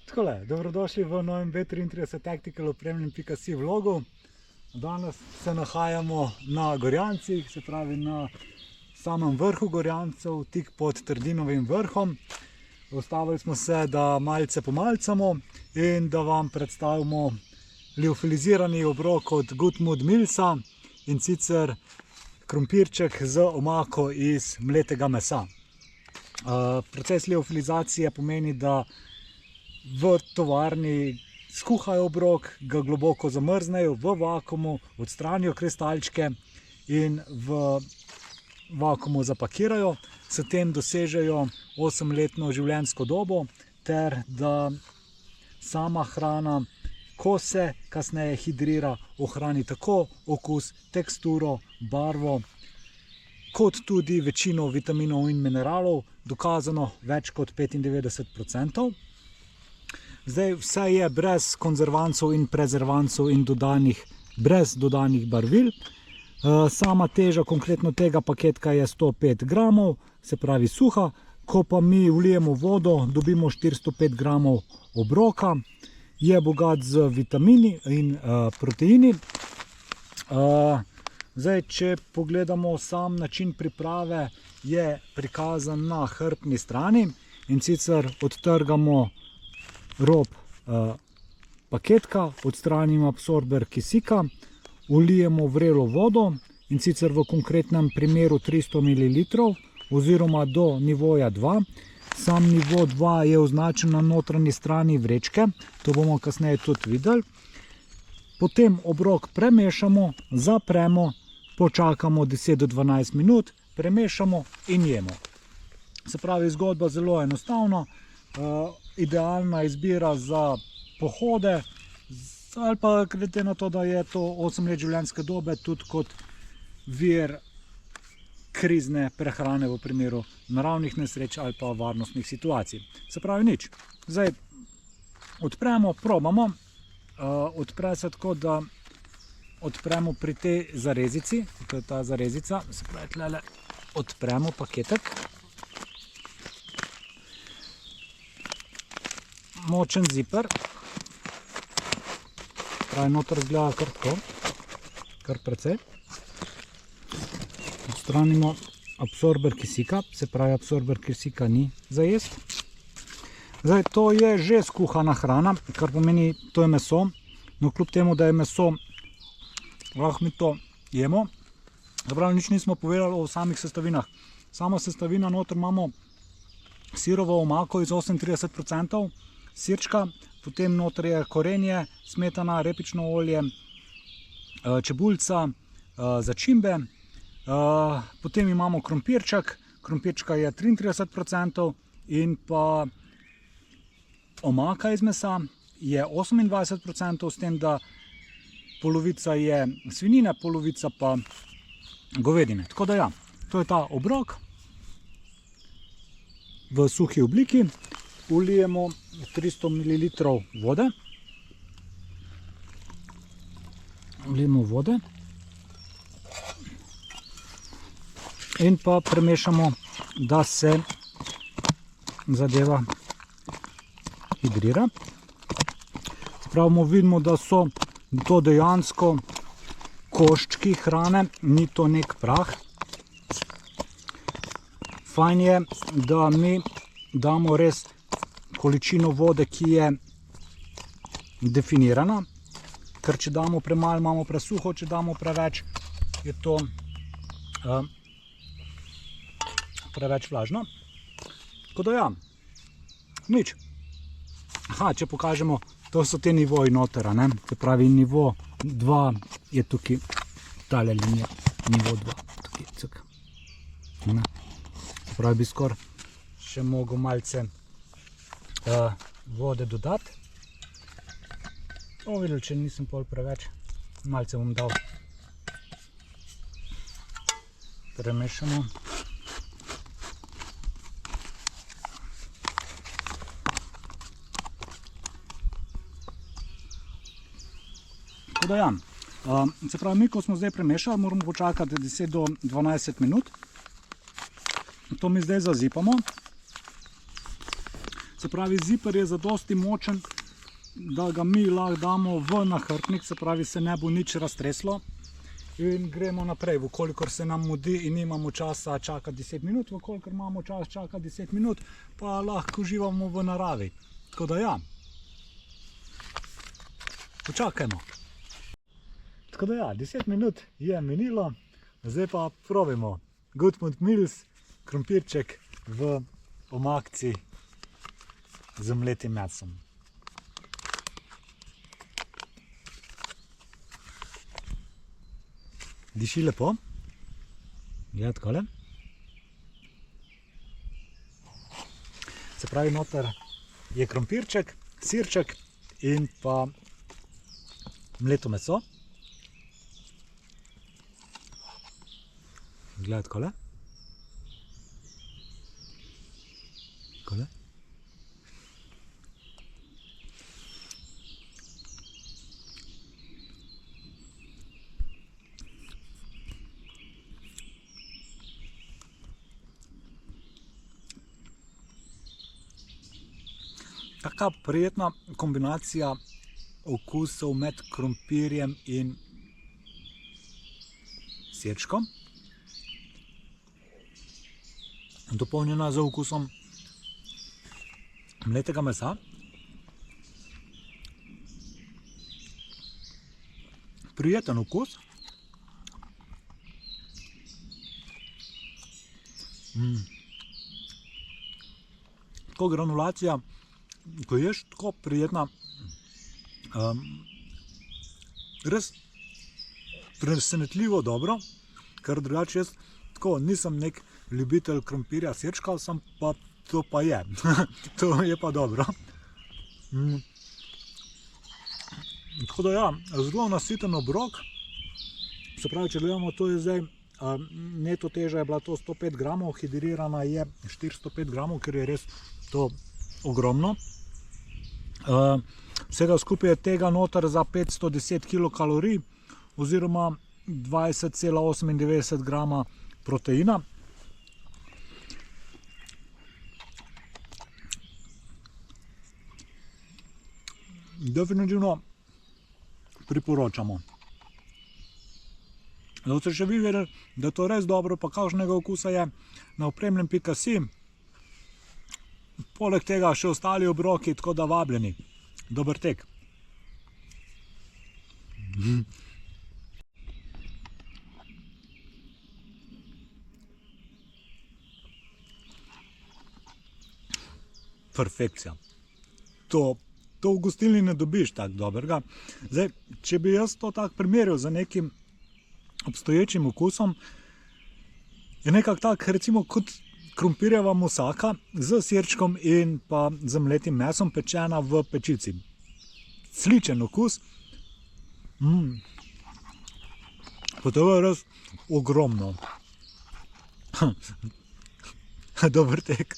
Takole, dobrodošli v novem B33 Tactical opremljen.si vlogu. Danes se nahajamo na Gorjancih, se pravi na samem vrhu Gorjancev, tik pod Trdinovim vrhom. Ustavili smo se, da malce pomalcamo in da vam predstavimo liofilizirani obrok od Goodwood Millsa, in sicer krompirček z omako iz mletega mesa. Proces liofilizacije pomeni, da v tovarni skuhajo obrok, ga globoko zamrznejo v vakuumu, odstranijo kristalčke in v vakuumu zapakirajo. S tem dosežejo 8-letno življenjsko dobo, ter da sama hrana, ko se kasneje hidrira, ohrani tako okus, teksturo, barvo, kot tudi večino vitaminov in mineralov, dokazano več kot 95%. Zdaj, vse je brez konzervancov in prezervancov in brez dodanih barvil. Sama teža konkretno tega paketka je 105 gramov, se pravi suha. Ko pa mi vlijemo vodo, dobimo 405 gramov obroka. Je bogat z vitamini in proteini. Zdaj, če pogledamo sam način priprave, je prikazan na hrbtni strani, in sicer odtrgamo rob paketka, odstranimo absorber kisika, vlijemo vrelo vodo, in sicer v konkretnem primeru 300 ml oziroma do nivoja 2. Sam nivo 2 je označen na notranji strani vrečke, to bomo kasneje tudi videli. Potem obrok premešamo, zapremo, počakamo 10 do 12 minut, premešamo in jemo. Se pravi, zgodba zelo enostavna, idealna izbira za pohode, ali pa glede na to, da je to 8 let življenjske dobe, tudi kot vir krizne prehrane v primeru naravnih nesreč ali pa varnostnih situacij. Se pravi, nič. Zdaj odpremo, probamo. Odpre se tako, da odpremo pri tej zarezici, to je ta zarezica, se pravi, tlele odpremo paketek. Močen ziper, pravi, noter izgleda kar tako, kar precej. Odstranimo absorber kisika, se pravi, absorber kisika ni za jesti. Zdaj, to je že skuhana hrana, kar pomeni, to je meso, no kljub temu, da je meso, lahko mi to jemo. Zaprav, nič nismo povedali o samih sestavinah. Sama sestavina, noter imamo sirovo omako iz 38%, sirčka, potem noter je korenje, smetana, repično olje, čebuljca, začimbe, potem imamo krompirček, krompirčka je 33% in pa omaka iz mesa je 28%, s tem, da polovica je svinjine, polovica pa govedine. Tako da ja, to je ta obrok v suhi obliki. Vlijemo 300 ml vode. Vlijemo vode. In pa premešamo, da se zadeva hidrira. Spravimo, vidimo, da so to dejansko koščki hrane, ni to nek prah. Fajn je, da mi damo res količino vode, ki je definirana, ker če damo premalo, imamo presuho, če damo preveč, je to preveč vlažno. Tako da ja, nič. Aha, če pokažemo, to so te nivoji noter, ne? Se pravi, nivo 2 je tukaj, tale linija, nivo 2, tukaj, cek. Se pravi, bi skoraj še mogel malce vode dodati. Bomo videli, če nisem pol preveč, malce bom dal. Premešamo. Tako da ja, se pravi, mi, ko smo zdaj premešali, moramo počakati 10 do 12 minut. To mi zdaj zazipamo. Se pravi, ziper je zadosti močen, da ga mi lahko damo v nahrbtnik, se pravi, se ne bo nič raztreslo. In gremo naprej, vkolikor se nam mudi in nimamo časa čakati 10 minut, vkolikor imamo čas čakati 10 minut, pa lahko uživamo v naravi. Tako da ja, počakajmo. Tako da ja, 10 minut je minilo, zdaj pa probimo. Gutmund Mills, krompirček v omakci z mletim mesom. Diši lepo. Gleda takole. Se pravi, noter je krompirček, sirček in pa mleto meso. Gleda takole. Takole. Taka prijetna kombinacija okusov med krompirjem in sirčkom. Dopolnjena z okusom mletega mesa. Prijeten okus. Tako granulacija, ko ješ, tako prijetna. Res presenetljivo dobro, ker drugače jaz tako nisem nek ljubitelj krompirja sirčka, sem pa to pa je. To je pa dobro. Tako da ja, zelo nasiten obrok. Se pravi, če gledamo, to je zdaj neto teža je bila to 105 gramov, hidrirana je 405 gramov, ker je res to ogromno. Vsega skupaj je tega noter za 510 kilokalorij oziroma 20,98 grama proteina. Definitivno priporočamo. Da boste še vi vedeli, da je to res dobro, pa kakšnega okusa je, na opremljen.si. Poleg tega še ostali obroki, tako da vabljeni. Dober tek. Perfekcija. To v gostilni ne dobiš tako dobrega. Zdaj, če bi jaz to tako primerjal z nekim obstoječim okusom, je nekako tak, recimo, kot krompirjeva musaka z sirčkom in pa z mletim mesom, pečena v pečici. Sličen okus. Pa to je res ogromno. Dober tek.